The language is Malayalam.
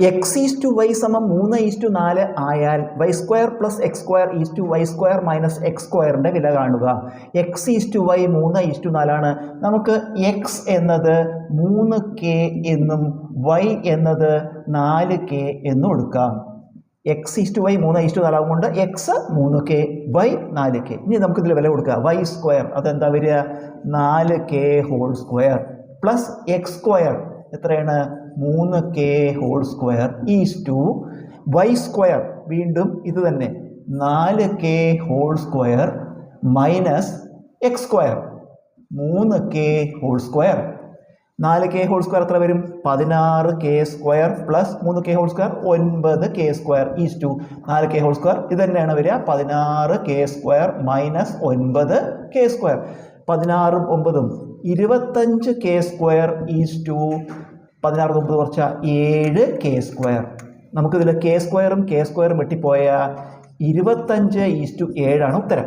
x/y സമം 3:4 ആയാൽ y² + x² - x²ന്റെ വില കാണുക. x/y 3:4 ആണ്. നമുക്ക് x എന്നത് 3k എന്നും y എന്നത് 4k എന്നും എടുക്കാം. x/y 3:4 ആവുകൊണ്ട് x 3k y 4k. ഇനി നമുക്ക് ഇതിൽ വില കൊടുക്കുക. y² അതെന്താ വരിക? 4k² പ്ലസ് x² എത്രയാണ്? 3k² ഈസ്റ്റു y² വീണ്ടും ഇത് തന്നെ 4k² minus x². 3k². 4k² എത്ര വരും? 16k² plus 3k² 9k² is to 4k². ഇത് തന്നെയാണ് വരിക 16k² minus 9k². 16ഉം 9ഉം 25k² is to 16 9 കുറച്ച 7k². നമുക്കിതിൽ k² ഉം k² വെട്ടിപ്പോയ 25:7 ഉത്തരം.